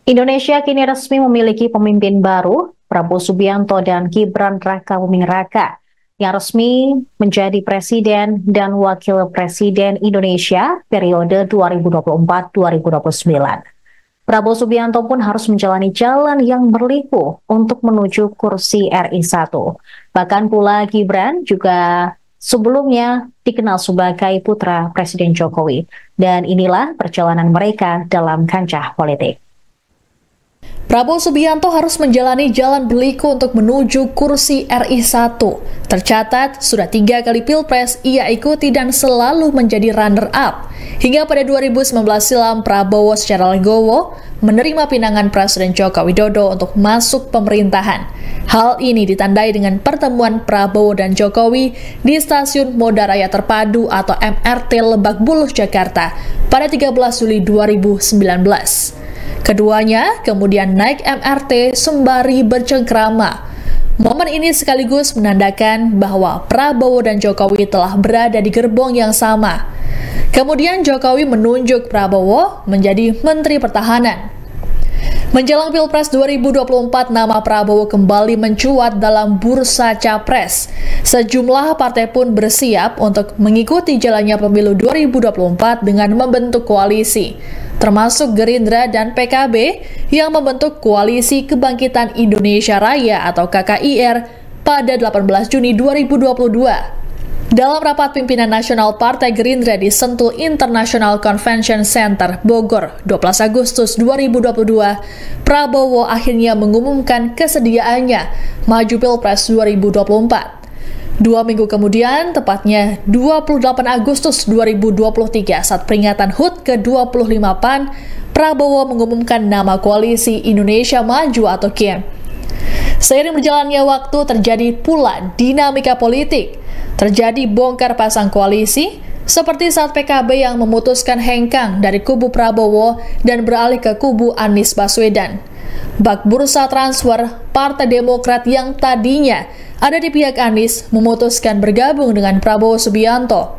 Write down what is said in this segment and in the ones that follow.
Indonesia kini resmi memiliki pemimpin baru, Prabowo Subianto dan Gibran Rakabuming Raka, yang resmi menjadi Presiden dan Wakil Presiden Indonesia periode 2024-2029. Prabowo Subianto pun harus menjalani jalan yang berliku untuk menuju kursi RI 1. Bahkan pula Gibran juga sebelumnya dikenal sebagai putra Presiden Jokowi. Dan inilah perjalanan mereka dalam kancah politik. Prabowo Subianto harus menjalani jalan berliku untuk menuju kursi RI 1. Tercatat, sudah 3 kali pilpres ia ikuti dan selalu menjadi runner-up. Hingga pada 2019 silam, Prabowo secara legowo menerima pinangan Presiden Joko Widodo untuk masuk pemerintahan. Hal ini ditandai dengan pertemuan Prabowo dan Jokowi di Stasiun Moda Raya Terpadu atau MRT Lebak Bulus, Jakarta pada 13 Juli 2019. Keduanya kemudian naik MRT sembari bercengkrama. Momen ini sekaligus menandakan bahwa Prabowo dan Jokowi telah berada di gerbong yang sama. Kemudian Jokowi menunjuk Prabowo menjadi Menteri Pertahanan. Menjelang Pilpres 2024, nama Prabowo kembali mencuat dalam bursa capres. Sejumlah partai pun bersiap untuk mengikuti jalannya pemilu 2024 dengan membentuk koalisi, termasuk Gerindra dan PKB yang membentuk Koalisi Kebangkitan Indonesia Raya atau KKIR pada 18 Juni 2022. Dalam rapat pimpinan nasional Partai Gerindra di Sentul International Convention Center, Bogor, 12 Agustus 2022, Prabowo akhirnya mengumumkan kesediaannya maju Pilpres 2024. 2 minggu kemudian, tepatnya 28 Agustus 2023, saat peringatan HUT ke-25 PAN, Prabowo mengumumkan nama Koalisi Indonesia Maju atau KIM. Seiring berjalannya waktu, terjadi pula dinamika politik. Terjadi bongkar pasang koalisi, seperti saat PKB yang memutuskan hengkang dari kubu Prabowo dan beralih ke kubu Anies Baswedan. Bak bursa transfer Partai Demokrat yang tadinya ada di pihak Anies memutuskan bergabung dengan Prabowo Subianto.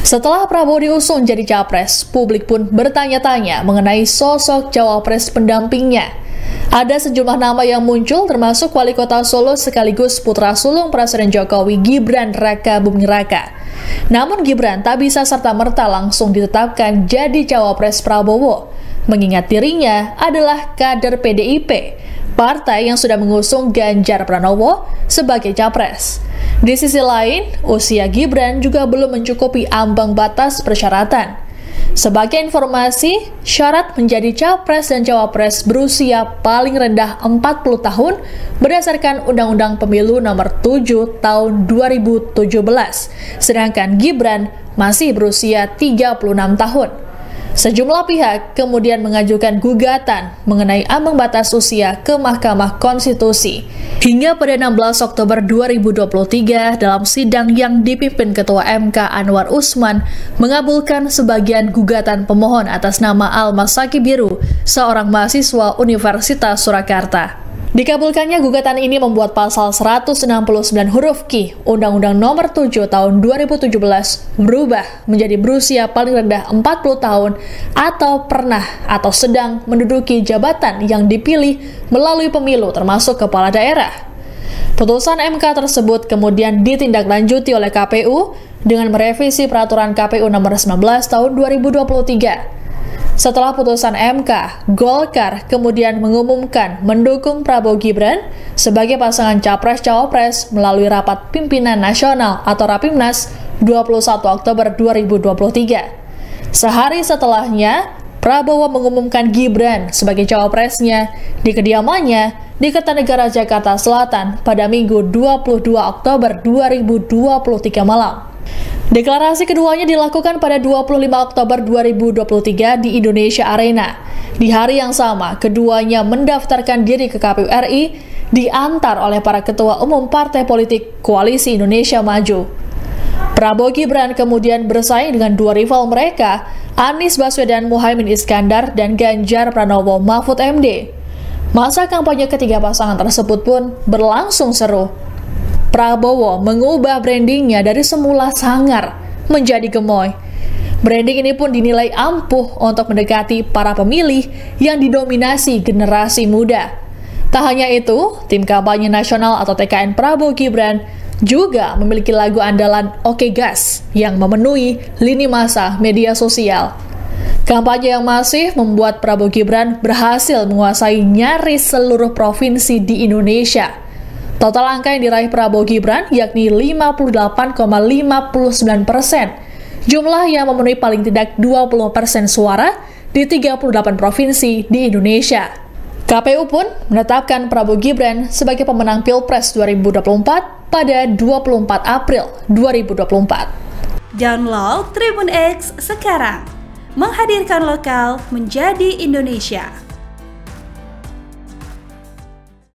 Setelah Prabowo diusung jadi capres, publik pun bertanya-tanya mengenai sosok cawapres pendampingnya. Ada sejumlah nama yang muncul, termasuk Wali Kota Solo sekaligus putra sulung Presiden Jokowi, Gibran Rakabuming Raka. Namun Gibran tak bisa serta-merta langsung ditetapkan jadi cawapres Prabowo, mengingat dirinya adalah kader PDIP, partai yang sudah mengusung Ganjar Pranowo sebagai capres. Di sisi lain, usia Gibran juga belum mencukupi ambang batas persyaratan. Sebagai informasi, syarat menjadi capres dan cawapres berusia paling rendah 40 tahun berdasarkan Undang-Undang Pemilu Nomor 7 Tahun 2017, sedangkan Gibran masih berusia 36 tahun. Sejumlah pihak kemudian mengajukan gugatan mengenai ambang batas usia ke Mahkamah Konstitusi. Hingga pada 16 Oktober 2023, dalam sidang yang dipimpin Ketua MK Anwar Usman, mengabulkan sebagian gugatan pemohon atas nama Al-Masaki Biru, seorang mahasiswa Universitas Surakarta. Dikabulkannya gugatan ini membuat pasal 169 huruf Q Undang-Undang Nomor 7 Tahun 2017 berubah menjadi berusia paling rendah 40 tahun atau pernah atau sedang menduduki jabatan yang dipilih melalui pemilu termasuk kepala daerah. Putusan MK tersebut kemudian ditindaklanjuti oleh KPU dengan merevisi Peraturan KPU Nomor 19 Tahun 2023. Setelah putusan MK, Golkar kemudian mengumumkan mendukung Prabowo Gibran sebagai pasangan Capres-Cawapres melalui Rapat Pimpinan Nasional atau Rapimnas 21 Oktober 2023. Sehari setelahnya, Prabowo mengumumkan Gibran sebagai cawapresnya di kediamannya di Kertanegara, Jakarta Selatan pada Minggu 22 Oktober 2023 malam. Deklarasi keduanya dilakukan pada 25 Oktober 2023 di Indonesia Arena. Di hari yang sama, keduanya mendaftarkan diri ke KPU RI, diantar oleh para ketua umum partai politik Koalisi Indonesia Maju. Prabowo Gibran kemudian bersaing dengan dua rival mereka, Anies Baswedan Muhaimin Iskandar dan Ganjar Pranowo Mahfud MD. Masa kampanye ketiga pasangan tersebut pun berlangsung seru. Prabowo mengubah brandingnya dari semula sangar menjadi gemoy. Branding ini pun dinilai ampuh untuk mendekati para pemilih yang didominasi generasi muda. Tak hanya itu, tim kampanye nasional atau TKN Prabowo Gibran juga memiliki lagu andalan Oke Gas yang memenuhi lini masa media sosial. Kampanye yang masif membuat Prabowo Gibran berhasil menguasai nyaris seluruh provinsi di Indonesia. Total angka yang diraih Prabowo Gibran yakni 58,59%. Jumlah yang memenuhi paling tidak 20% suara di 38 provinsi di Indonesia. KPU pun menetapkan Prabowo Gibran sebagai pemenang Pilpres 2024 pada 24 April 2024. Download Tribun X sekarang, menghadirkan lokal menjadi Indonesia.